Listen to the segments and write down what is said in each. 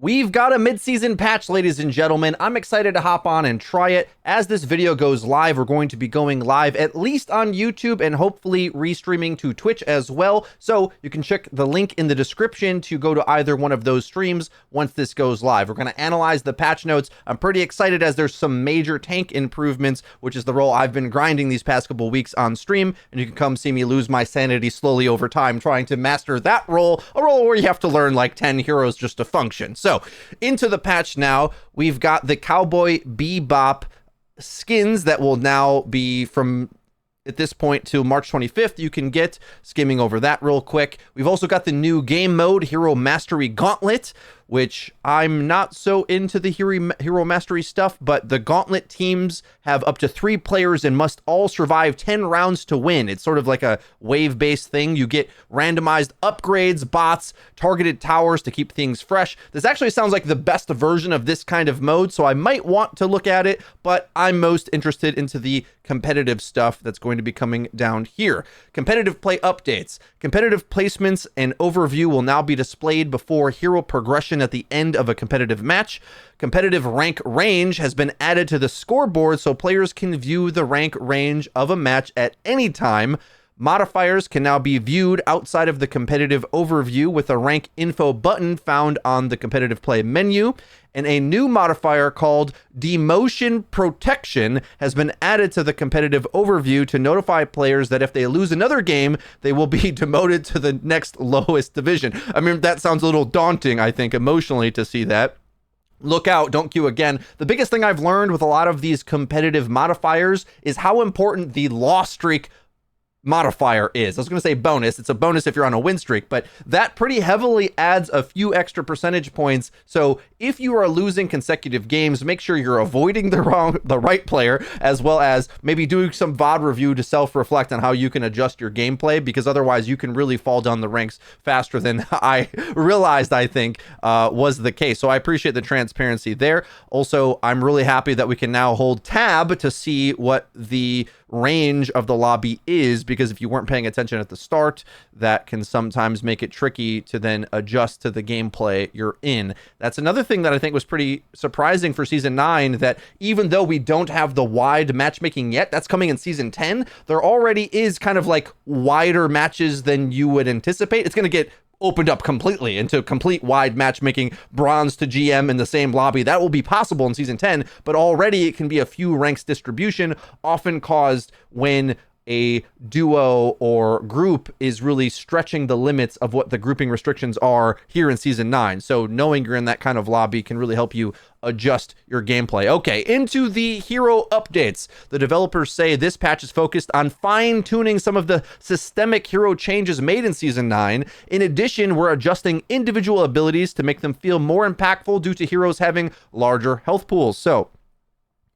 We've got a mid-season patch, ladies and gentlemen. I'm excited to hop on and try it. As this video goes live, we're going to be going live at least on YouTube and hopefully restreaming to Twitch as well. So you can check the link in the description to go to either one of those streams once this goes live. We're going to analyze the patch notes. I'm pretty excited as there's some major tank improvements, which is the role I've been grinding these past couple weeks on stream. And you can come see me lose my sanity slowly over time trying to master that role, a role where you have to learn like 10 heroes just to function. So into the patch now, we've got the Cowboy Bebop skins that will now be from at this point till March 25th. You can get, skimming over that real quick. We've also got the new game mode, Hero Mastery Gauntlet, which I'm not so into the hero mastery stuff, but the Gauntlet teams have up to 3 players and must all survive 10 rounds to win. It's sort of like a wave-based thing. You get randomized upgrades, bots, targeted towers to keep things fresh. This actually sounds like the best version of this kind of mode, so I might want to look at it, but I'm most interested into the competitive stuff that's going to be coming down here. Competitive play updates. Competitive placements and overview will now be displayed before hero progression at the end of a competitive match. Competitive rank range has been added to the scoreboard so players can view the rank range of a match at any time. Modifiers can now be viewed outside of the competitive overview with a rank info button found on the competitive play menu. And a new modifier called Demotion Protection has been added to the competitive overview to notify players that if they lose another game, they will be demoted to the next lowest division. I mean, that sounds a little daunting, I think, emotionally to see that. Look out, don't queue again. The biggest thing I've learned with a lot of these competitive modifiers is how important the loss streak modifier is. I was going to say bonus. It's a bonus if you're on a win streak, but that pretty heavily adds a few extra percentage points. So if you are losing consecutive games, make sure you're avoiding the right player, as well as maybe doing some VOD review to self-reflect on how you can adjust your gameplay, because otherwise you can really fall down the ranks faster than I realized, I think, was the case. So I appreciate the transparency there. Also, I'm really happy that we can now hold tab to see what the range of the lobby is, because if you weren't paying attention at the start, that can sometimes make it tricky to then adjust to the gameplay you're in. That's another thing that I think was pretty surprising for Season 9, that even though we don't have the wide matchmaking yet, that's coming in Season 10, there already is kind of like wider matches than you would anticipate. It's going to get opened up completely into complete wide matchmaking, bronze to GM in the same lobby. That will be possible in Season 10, but already it can be a few ranks distribution, often caused when a duo or group is really stretching the limits of what the grouping restrictions are here in Season 9. So knowing you're in that kind of lobby can really help you adjust your gameplay. Okay, into the hero updates. The developers say this patch is focused on fine-tuning some of the systemic hero changes made in Season 9. In addition, we're adjusting individual abilities to make them feel more impactful due to heroes having larger health pools. So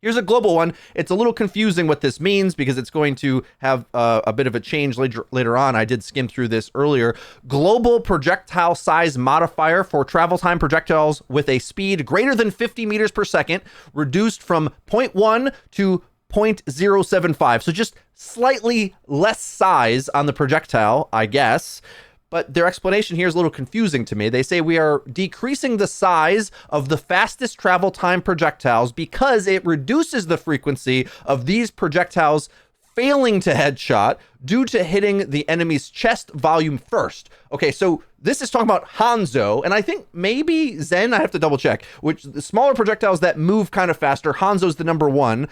here's a global one. It's a little confusing what this means because it's going to have a bit of a change later on. I did skim through this earlier. Global projectile size modifier for travel time projectiles with a speed greater than 50 meters per second, reduced from 0.1 to 0.075. So just slightly less size on the projectile, I guess. But their explanation here is a little confusing to me. They say we are decreasing the size of the fastest travel time projectiles because it reduces the frequency of these projectiles failing to headshot due to hitting the enemy's chest volume first. Okay, so this is talking about Hanzo, and I think maybe Zen, I have to double check, which the smaller projectiles that move kind of faster, Hanzo's the number one.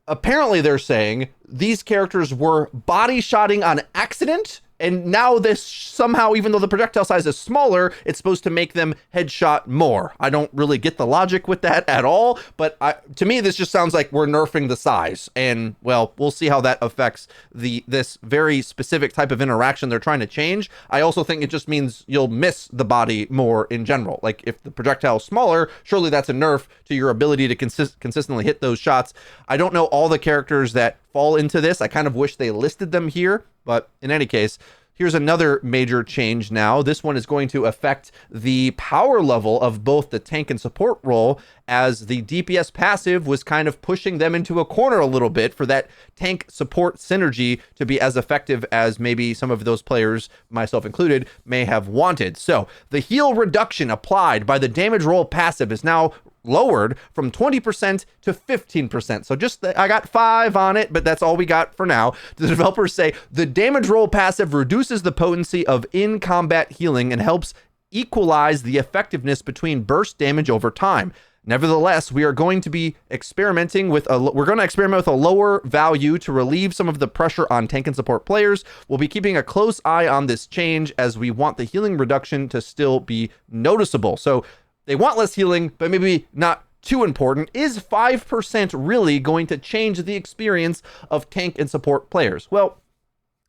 Apparently they're saying these characters were body shotting on accident, and now this somehow, even though the projectile size is smaller, it's supposed to make them headshot more. I don't really get the logic with that at all, but to me, this just sounds like we're nerfing the size. And, well, we'll see how that affects this very specific type of interaction they're trying to change. I also think it just means you'll miss the body more in general. Like, if the projectile is smaller, surely that's a nerf to your ability to consistently hit those shots. I don't know all the characters that fall into this. I kind of wish they listed them here, but in any case, here's another major change now. This one is going to affect the power level of both the tank and support role, as the DPS passive was kind of pushing them into a corner a little bit for that tank support synergy to be as effective as maybe some of those players, myself included, may have wanted. So the heal reduction applied by the damage roll passive is now lowered from 20% to 15%. So just I got 5 on it, but that's all we got for now. The developers say the damage roll passive reduces the potency of in-combat healing and helps equalize the effectiveness between burst damage over time. Nevertheless, we are going to be experimenting with a lower value to relieve some of the pressure on tank and support players. We'll be keeping a close eye on this change as we want the healing reduction to still be noticeable. So they want less healing, but maybe not too important. Is 5% really going to change the experience of tank and support players? Well,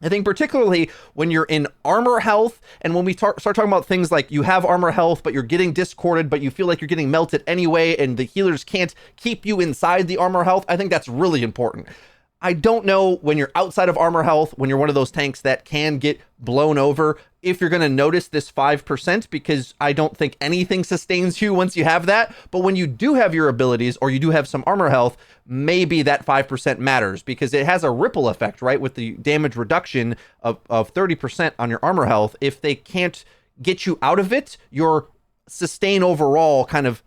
I think particularly when you're in armor health, and when we start talking about things like you have armor health, but you're getting discorded, but you feel like you're getting melted anyway, and the healers can't keep you inside the armor health, I think that's really important. I don't know when you're outside of armor health, when you're one of those tanks that can get blown over, if you're going to notice this 5%, because I don't think anything sustains you once you have that. But when you do have your abilities, or you do have some armor health, maybe that 5% matters, because it has a ripple effect, right? With the damage reduction of 30% on your armor health. If they can't get you out of it, your sustain overall kind of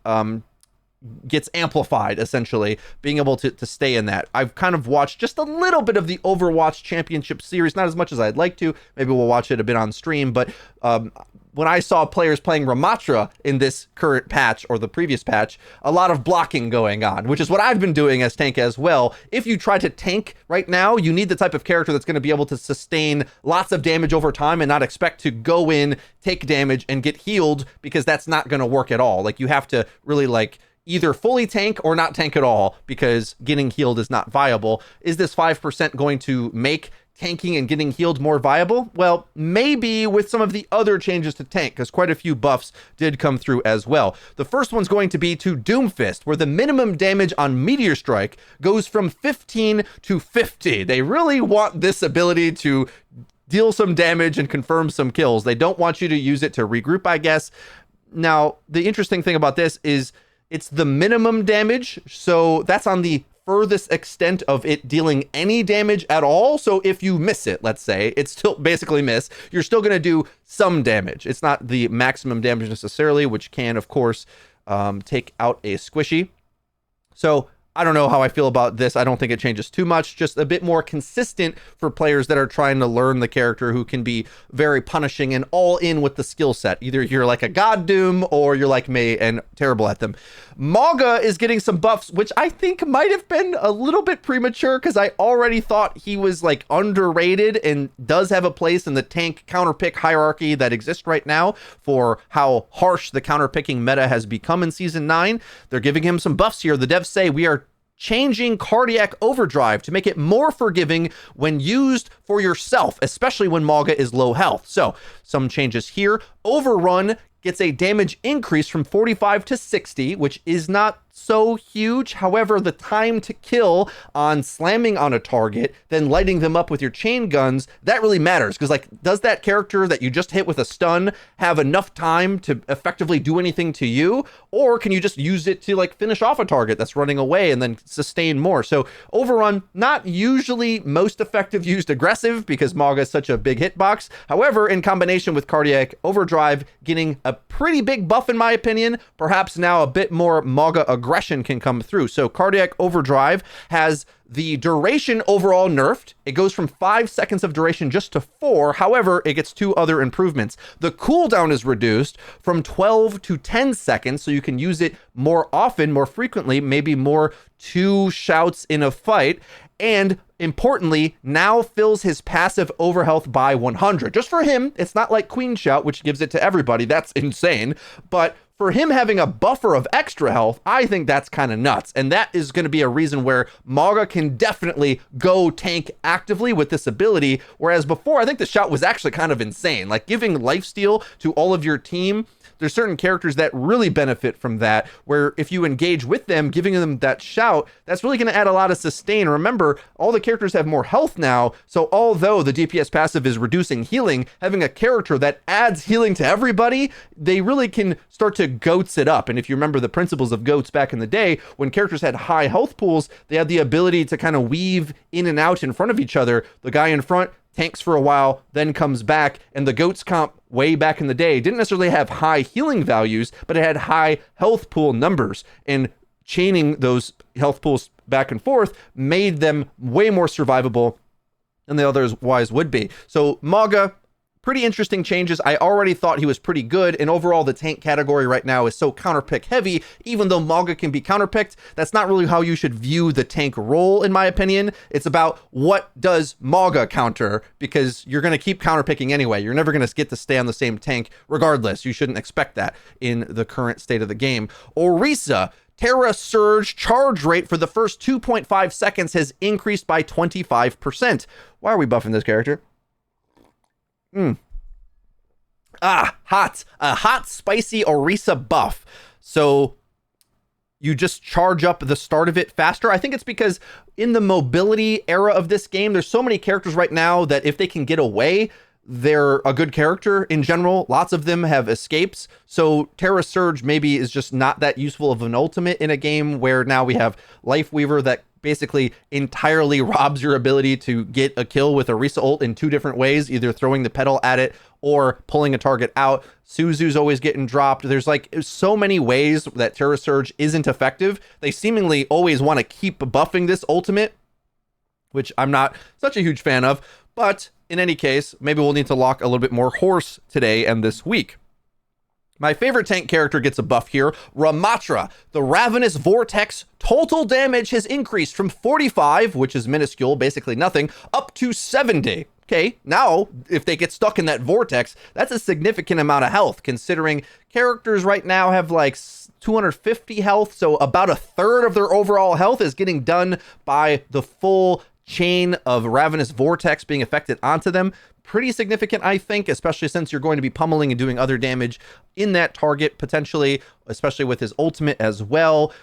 gets amplified, essentially, being able to stay in that. I've kind of watched just a little bit of the Overwatch Championship Series, not as much as I'd like to. Maybe we'll watch it a bit on stream, but when I saw players playing Ratra in this current patch or the previous patch, a lot of blocking going on, which is what I've been doing as tank as well. If you try to tank right now, you need the type of character that's going to be able to sustain lots of damage over time and not expect to go in, take damage, and get healed, because that's not going to work at all. Like, you have to really either fully tank or not tank at all, because getting healed is not viable. Is this 5% going to make tanking and getting healed more viable? Well, maybe with some of the other changes to tank, because quite a few buffs did come through as well. The first one's going to be to Doomfist, where the minimum damage on Meteor Strike goes from 15 to 50. They really want this ability to deal some damage and confirm some kills. They don't want you to use it to regroup, I guess. Now, the interesting thing about this is it's the minimum damage, so that's on the furthest extent of it dealing any damage at all. So if you miss it, let's say, it's still basically miss, you're still going to do some damage. It's not the maximum damage necessarily, which can, of course, take out a squishy. So I don't know how I feel about this. I don't think it changes too much, just a bit more consistent for players that are trying to learn the character, who can be very punishing and all in with the skill set. Either you're like a God Doom or you're like me and terrible at them. Mauga is getting some buffs, which I think might have been a little bit premature, because I already thought he was underrated and does have a place in the tank counterpick hierarchy that exists right now for how harsh the counterpicking meta has become in Season 9. They're giving him some buffs here. The devs say we are changing Cardiac Overdrive to make it more forgiving when used for yourself, especially when Mauga is low health. So some changes here. Overrun gets a damage increase from 45 to 60, which is not so huge. However, the time to kill on slamming on a target, then lighting them up with your chain guns, that really matters, because does that character that you just hit with a stun have enough time to effectively do anything to you, or can you just use it to finish off a target that's running away and then sustain more? So Overrun, not usually most effective used aggressive, because Mauga is such a big hitbox. However, in combination with Cardiac Overdrive getting a pretty big buff, in my opinion, perhaps now a bit more Mauga aggression can come through. So Cardiac Overdrive has the duration overall nerfed. It goes from 5 seconds of duration just to 4. However, it gets 2 other improvements. The cooldown is reduced from 12 to 10 seconds, so you can use it more often, more frequently, maybe more 2 shouts in a fight. And importantly, now fills his passive overhealth by 100. Just for him, it's not like Queen Shout, which gives it to everybody. That's insane. But for him having a buffer of extra health, I think that's kind of nuts. And that is going to be a reason where Mauga can definitely go tank actively with this ability. Whereas before, I think the shout was actually kind of insane. Giving lifesteal to all of your team there's certain characters that really benefit from that, where if you engage with them, giving them that shout, that's really going to add a lot of sustain. Remember, all the characters have more health now, so although the DPS passive is reducing healing, having a character that adds healing to everybody, they really can start to goats it up. And if you remember the principles of goats back in the day, when characters had high health pools, they had the ability to kind of weave in and out in front of each other. The guy in front tanks for a while, then comes back, and the goats comp way back in the day didn't necessarily have high healing values, but it had high health pool numbers, and chaining those health pools back and forth made them way more survivable than they otherwise would be. So Mauga, pretty interesting changes. I already thought he was pretty good, and overall the tank category right now is so counterpick heavy. Even though Mauga can be counterpicked, that's not really how you should view the tank role, in my opinion. It's about what does Mauga counter, because you're going to keep counterpicking anyway. You're never going to get to stay on the same tank regardless. You shouldn't expect that in the current state of the game. Orisa, Terra Surge charge rate for the first 2.5 seconds has increased by 25%. Why are we buffing this character? Hot. A hot, spicy Orisa buff. So you just charge up the start of it faster. I think it's because in the mobility era of this game, there's so many characters right now that if they can get away, they're a good character in general. Lots of them have escapes. So Terra Surge maybe is just not that useful of an ultimate in a game where now we have Life Weaver that basically entirely robs your ability to get a kill with Orisa ult in two different ways, either throwing the pedal at it or pulling a target out. Suzu's always getting dropped. There's like so many ways that Terra Surge isn't effective. They seemingly always want to keep buffing this ultimate, which I'm not such a huge fan of. But in any case, maybe we'll need to lock a little bit more horse today and this week. My favorite tank character gets a buff here, Ratra. The Ravenous Vortex total damage has increased from 45, which is minuscule, basically nothing, up to 70. Okay, now if they get stuck in that vortex, that's a significant amount of health, considering characters right now have like 250 health, so about a third of their overall health is getting done by the full chain of Ravenous Vortex being affected onto them. Pretty significant, I think, especially since you're going to be pummeling and doing other damage in that target potentially, especially with his ultimate as well,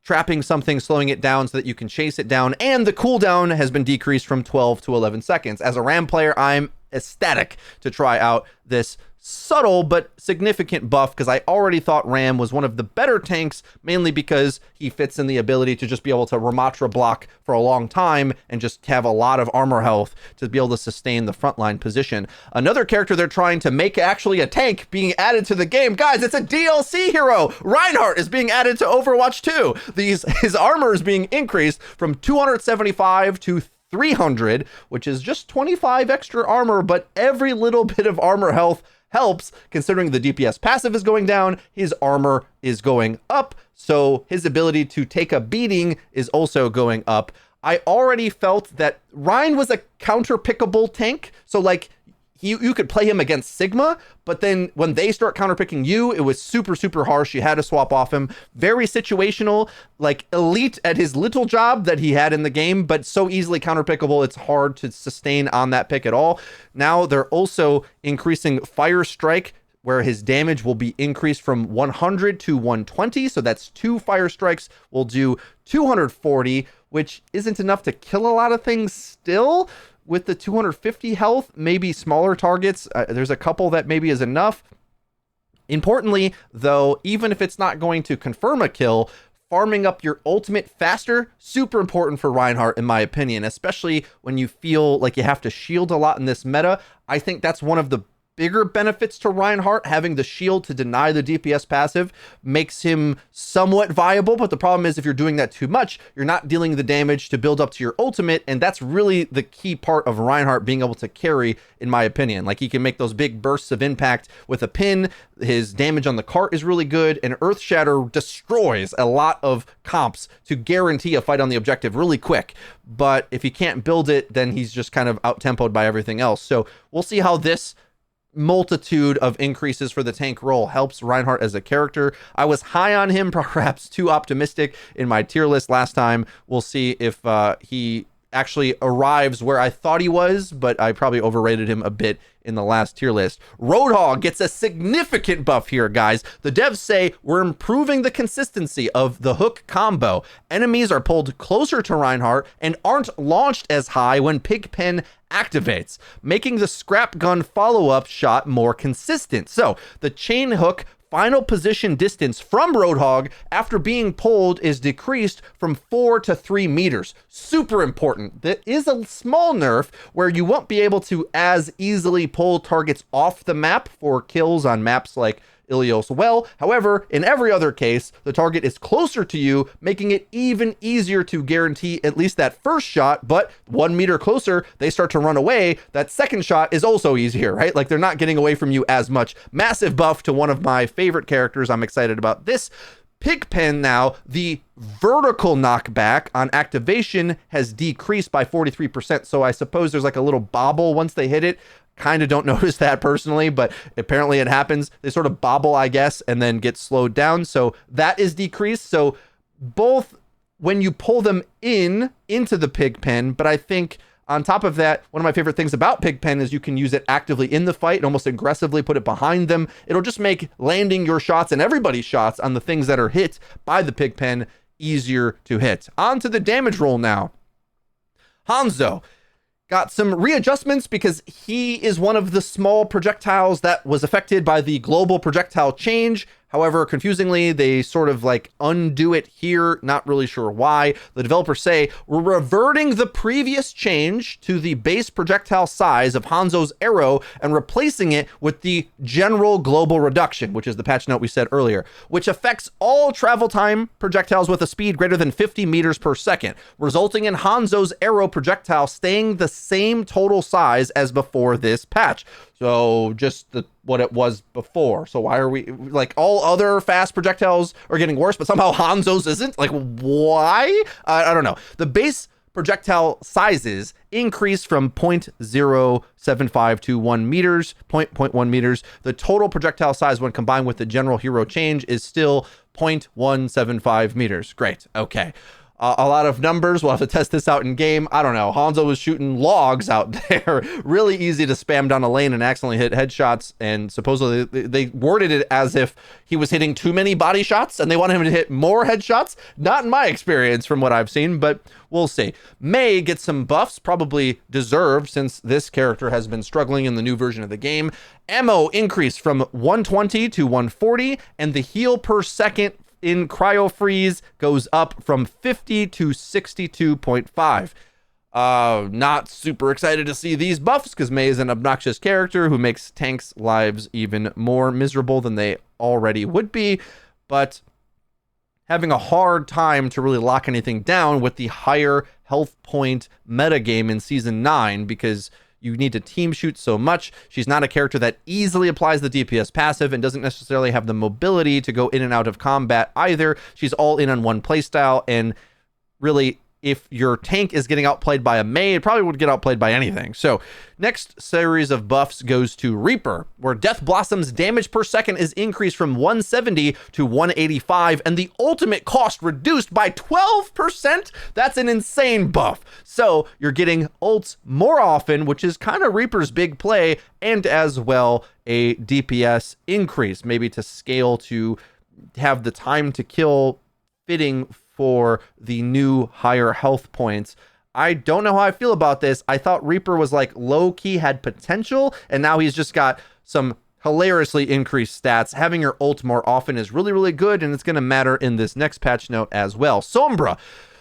trapping something, slowing it down so that you can chase it down. And the cooldown has been decreased from 12 to 11 seconds. As a Ram player, I'm ecstatic to try out this subtle but significant buff, because I already thought Ram was one of the better tanks, mainly because he fits in the ability to just be able to Ratra block for a long time and just have a lot of armor health to be able to sustain the frontline position. Another character they're trying to make actually a tank being added to the game. Guys, it's a DLC hero. Reinhardt is being added to Overwatch 2. His armor is being increased from 275 to 300, which is just 25 extra armor, but every little bit of armor health helps, considering the DPS passive is going down, his armor is going up, so his ability to take a beating is also going up. I already felt that Ryan was a counter-pickable tank, so like you could play him against Sigma, but then when they start counterpicking you, it was super, super harsh. You had to swap off him. Very situational, like elite at his little job that he had in the game, but so easily counterpickable, it's hard to sustain on that pick at all. Now they're also increasing Fire Strike, where his damage will be increased from 100 to 120. So that's 2 Fire Strikes will do 240, which isn't enough to kill a lot of things still. With the 250 health, maybe smaller targets, there's a couple that maybe is enough. Importantly, though, even if it's not going to confirm a kill, farming up your ultimate faster, super important for Reinhardt, in my opinion, especially when you feel like you have to shield a lot in this meta. I think that's one of the bigger benefits to Reinhardt. Having the shield to deny the DPS passive makes him somewhat viable, but the problem is if you're doing that too much, you're not dealing the damage to build up to your ultimate, and that's really the key part of Reinhardt being able to carry, in my opinion. Like, he can make those big bursts of impact with a pin, his damage on the cart is really good, and Earth Shatter destroys a lot of comps to guarantee a fight on the objective really quick. But if he can't build it, then he's just kind of out-tempoed by everything else. So we'll see how this multitude of increases for the tank role helps Reinhardt as a character. I was high on him, perhaps too optimistic in my tier list last time. We'll see if he actually arrives where I thought he was, but I probably overrated him a bit in the last tier list. Roadhog gets a significant buff here, guys. The devs say we're improving the consistency of the hook combo. Enemies are pulled closer to Reinhardt and aren't launched as high when Pigpen activates, making the scrap gun follow-up shot more consistent. So the chain hook final position distance from Roadhog after being pulled is decreased from 4 to 3 meters. Super important. That is a small nerf where you won't be able to as easily pull targets off the map for kills on maps like Ilios well. However, in every other case, the target is closer to you, making it even easier to guarantee at least that first shot, but 1 meter closer, they start to run away. That second shot is also easier, right? Like they're not getting away from you as much. Massive buff to one of my favorite characters. I'm excited about this. Pigpen now, the vertical knockback on activation has decreased by 43%. So I suppose there's like a little bobble once they hit it. Kind of don't notice that personally, but apparently it happens. They sort of bobble, I guess, and then get slowed down. So that is decreased. So both when you pull them into the Pigpen, but I think on top of that, one of my favorite things about Pigpen is you can use it actively in the fight and almost aggressively put it behind them. It'll just make landing your shots and everybody's shots on the things that are hit by the Pigpen easier to hit. On to the damage roll now. Hanzo got some readjustments because he is one of the small projectiles that was affected by the global projectile change. However, confusingly, they sort of like undo it here. Not really sure why. The developers say we're reverting the previous change to the base projectile size of Hanzo's arrow and replacing it with the general global reduction, which is the patch note we said earlier, which affects all travel time projectiles with a speed greater than 50 meters per second, resulting in Hanzo's arrow projectile staying the same total size as before this patch. So just what it was before. So why are we, like, all other fast projectiles are getting worse, but somehow Hanzo's isn't? Like, why? I don't know. The base projectile sizes increase from 0.075 to 1 meters, 0.1 meters. The total projectile size when combined with the general hero change is still 0.175 meters. Great. Okay. A lot of numbers. We'll have to test this out in game. I don't know. Hanzo was shooting logs out there. Really easy to spam down a lane and accidentally hit headshots. And supposedly they worded it as if he was hitting too many body shots and they wanted him to hit more headshots. Not in my experience from what I've seen, but we'll see. Mei gets some buffs, probably deserved since this character has been struggling in the new version of the game. Ammo increased from 120 to 140, and the heal per second in cryo freeze goes up from 50 to 62.5. Not super excited to see these buffs because Mei is an obnoxious character who makes tanks' lives even more miserable than they already would be, but having a hard time to really lock anything down with the higher health point metagame in Season 9 because you need to team shoot so much. She's not a character that easily applies the DPS passive and doesn't necessarily have the mobility to go in and out of combat either. She's all in on one playstyle, and really, if your tank is getting outplayed by a Mei, it probably would get outplayed by anything. So next series of buffs goes to Reaper, where Death Blossom's damage per second is increased from 170 to 185, and the ultimate cost reduced by 12%. That's an insane buff. So you're getting ults more often, which is kind of Reaper's big play, and as well a DPS increase, maybe to scale to have the time to kill fitting for the new higher health points. I don't know how I feel about this. I thought Reaper was like low-key had potential, and now he's just got some hilariously increased stats. Having your ult more often is really, really good, and it's going to matter in this next patch note as well. Sombra.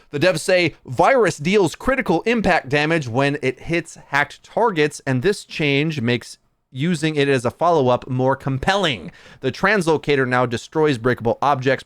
The devs say virus deals critical impact damage when it hits hacked targets, and this change makes using it as a follow-up more compelling. The translocator now destroys breakable objects,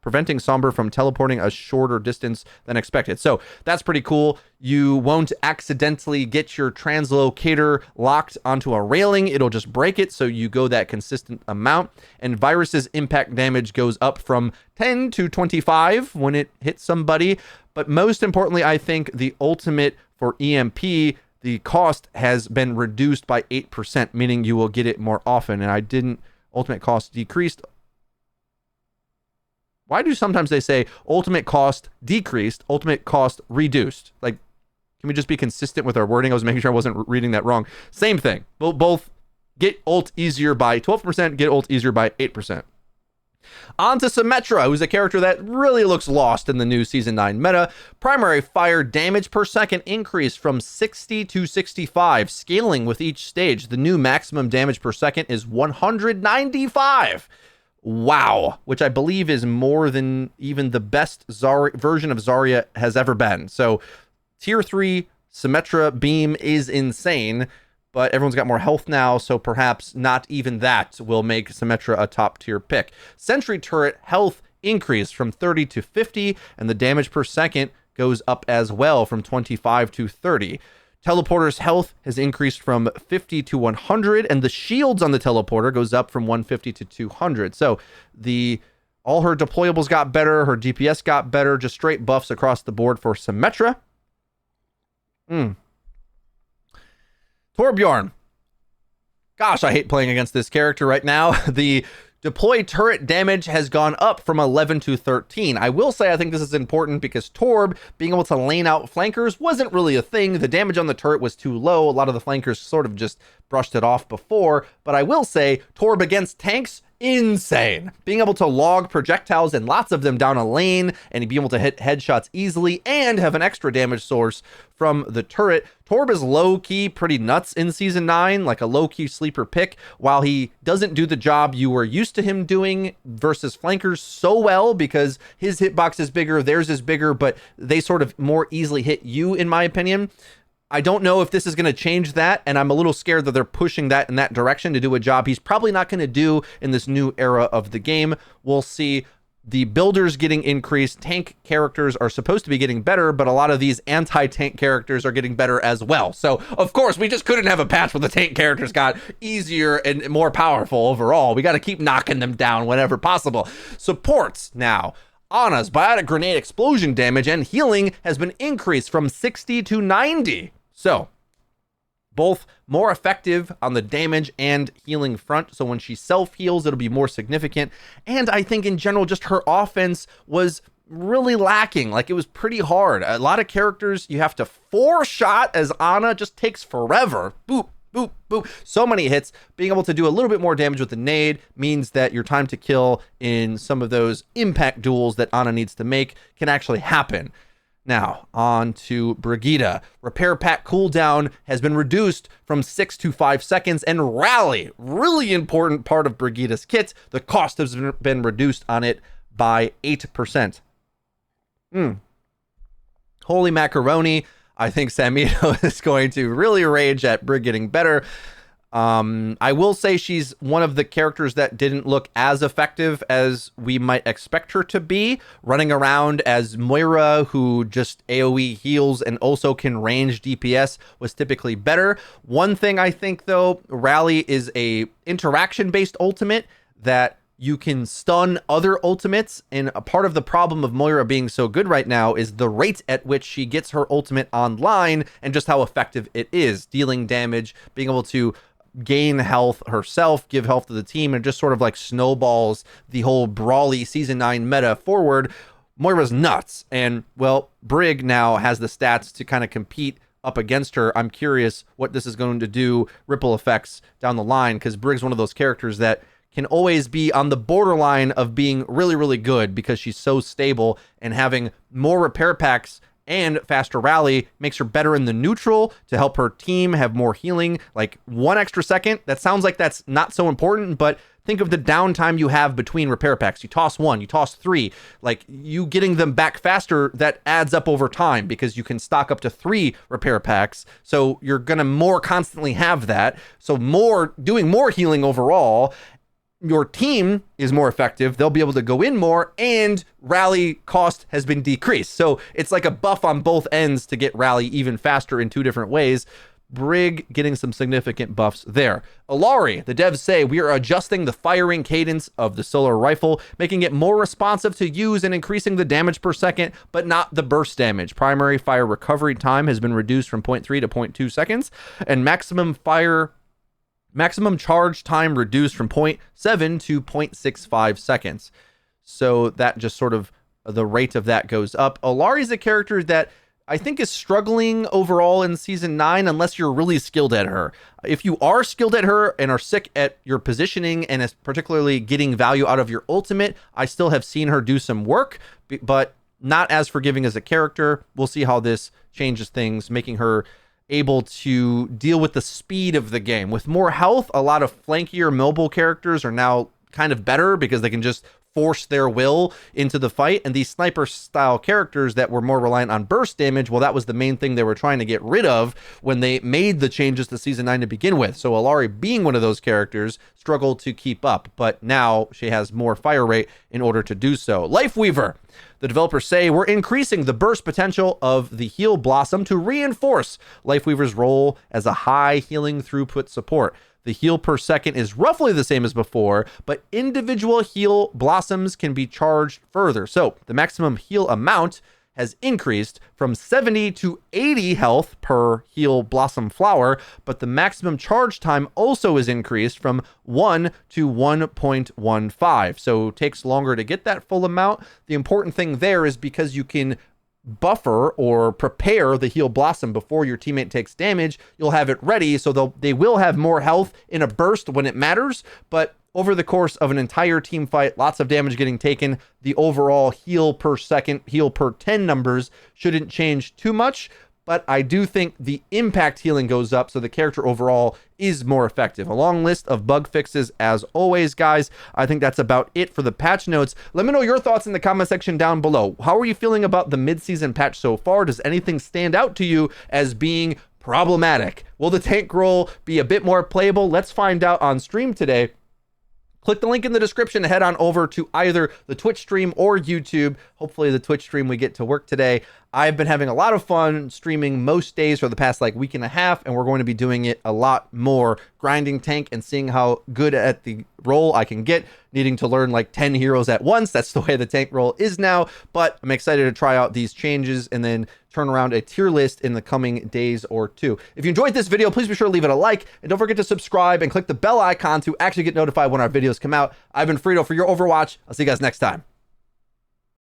preventing Sombra from teleporting a shorter distance than expected. So that's pretty cool. You won't accidentally get your translocator locked onto a railing. It'll just break it, so you go that consistent amount. And Virus's impact damage goes up from 10 to 25 when it hits somebody. But most importantly, I think the ultimate for EMP, the cost has been reduced by 8%, meaning you will get it more often. And ultimate cost decreased. Why do sometimes they say ultimate cost decreased, ultimate cost reduced? Like, Can we just be consistent with our wording? I was making sure I wasn't reading that wrong. Same thing. Both get ult easier by 12%, get ult easier by 8%. On to Symmetra, who's a character that really looks lost in the new Season 9 meta. Primary fire damage per second increased from 60 to 65, scaling with each stage. The new maximum damage per second is 195. Wow, which I believe is more than even the best version of Zarya has ever been. So tier 3 Symmetra beam is insane, but everyone's got more health now, so perhaps not even that will make Symmetra a top tier pick. Sentry turret health increased from 30 to 50, and the damage per second goes up as well from 25 to 30. Teleporter's health has increased from 50 to 100, and the shields on the teleporter goes up from 150 to 200. So all her deployables got better, her DPS got better, just straight buffs across the board for Symmetra. Torbjorn. Gosh, I hate playing against this character right now. The deploy turret damage has gone up from 11 to 13. I will say I think this is important because Torb being able to lane out flankers wasn't really a thing. The damage on the turret was too low. A lot of the flankers sort of just brushed it off before. But I will say Torb against tanks, insane. Being able to log projectiles and lots of them down a lane and being able to hit headshots easily and have an extra damage source from the turret. Torb is low-key pretty nuts in Season 9, like a low-key sleeper pick, while he doesn't do the job you were used to him doing versus flankers so well because his hitbox is bigger, theirs is bigger, but they sort of more easily hit you, in my opinion. I don't know if this is going to change that, and I'm a little scared that they're pushing that in that direction to do a job he's probably not going to do in this new era of the game. We'll see. The builders getting increased. Tank characters are supposed to be getting better, but a lot of these anti-tank characters are getting better as well. So, of course, we just couldn't have a patch where the tank characters got easier and more powerful overall. We got to keep knocking them down whenever possible. Supports now. Ana's biotic grenade explosion damage and healing has been increased from 60 to 90. So, both more effective on the damage and healing front. So when she self-heals, it'll be more significant. And I think in general, just her offense was really lacking. Like, it was pretty hard. A lot of characters you have to 4-shot as Ana just takes forever. Boop, boop, boop. So many hits. Being able to do a little bit more damage with the nade means that your time to kill in some of those impact duels that Ana needs to make can actually happen. Now, on to Brigitte. Repair pack cooldown has been reduced from 6 to 5 seconds, and Rally, really important part of Brigitte's kit, the cost has been reduced on it by 8%. Holy macaroni. I think Samito is going to really rage at Brig getting better. I will say she's one of the characters that didn't look as effective as we might expect her to be. Running around as Moira, who just AoE heals and also can range DPS, was typically better. One thing I think, though, Rally is a interaction-based ultimate that you can stun other ultimates, and a part of the problem of Moira being so good right now is the rate at which she gets her ultimate online and just how effective it is, dealing damage, being able to gain health herself, give health to the team, and just sort of like snowballs the whole brawly Season 9 meta forward. Moira's nuts, and well, Brig now has the stats to kind of compete up against her. I'm curious what this is going to do, ripple effects down the line, because Brig's one of those characters that can always be on the borderline of being really, really good because she's so stable, and having more repair packs and faster rally makes her better in the neutral to help her team have more healing. Like 1 extra second, that sounds like that's not so important, but think of the downtime you have between repair packs. You toss 1, you toss 3, like you getting them back faster, that adds up over time because you can stock up to 3 repair packs. So you're gonna more constantly have that. So doing more healing overall. Your team is more effective. They'll be able to go in more, and rally cost has been decreased. So it's like a buff on both ends to get rally even faster in 2 different ways. Brig getting some significant buffs there. Allari, the devs say, we are adjusting the firing cadence of the solar rifle, making it more responsive to use and increasing the damage per second, but not the burst damage. Primary fire recovery time has been reduced from 0.3 to 0.2 seconds, and maximum charge time reduced from 0.7 to 0.65 seconds. So that just sort of, the rate of that goes up. Allari's a character that I think is struggling overall in Season 9 unless you're really skilled at her. If you are skilled at her and are sick at your positioning and is particularly getting value out of your ultimate, I still have seen her do some work, but not as forgiving as a character. We'll see how this changes things, making her able to deal with the speed of the game. With more health, a lot of flankier mobile characters are now kind of better because they can just force their will into the fight. And these sniper style characters that were more reliant on burst damage, well, that was the main thing they were trying to get rid of when they made the changes to Season 9 to begin with. So Allari, being one of those characters, struggled to keep up, but now she has more fire rate in order to do so. Lifeweaver. The developers say we're increasing the burst potential of the heal blossom to reinforce Lifeweaver's role as a high healing throughput support. The heal per second is roughly the same as before, but individual heal blossoms can be charged further. So the maximum heal amount has increased from 70 to 80 health per heal blossom flower, but the maximum charge time also is increased from 1 to 1.15. So it takes longer to get that full amount. The important thing there is because you can buffer or prepare the heal blossom before your teammate takes damage, you'll have it ready, so they will have more health in a burst when it matters, but over the course of an entire team fight, lots of damage getting taken, the overall heal per second, heal per 10 numbers shouldn't change too much, but I do think the impact healing goes up, so the character overall is more effective. A long list of bug fixes as always, guys. I think that's about it for the patch notes. Let me know your thoughts in the comment section down below. How are you feeling about the mid-season patch so far? Does anything stand out to you as being problematic? Will the tank role be a bit more playable? Let's find out on stream today. Click the link in the description to head on over to either the Twitch stream or YouTube. Hopefully the Twitch stream we get to work today. I've been having a lot of fun streaming most days for the past like week and a half, and we're going to be doing it a lot more, grinding tank and seeing how good at the role I can get, needing to learn like 10 heroes at once. That's the way the tank role is now, but I'm excited to try out these changes and then turn around a tier list in the coming days or two. If you enjoyed this video, please be sure to leave it a like, and don't forget to subscribe and click the bell icon to actually get notified when our videos come out. I've been Frito for your Overwatch. I'll see you guys next time.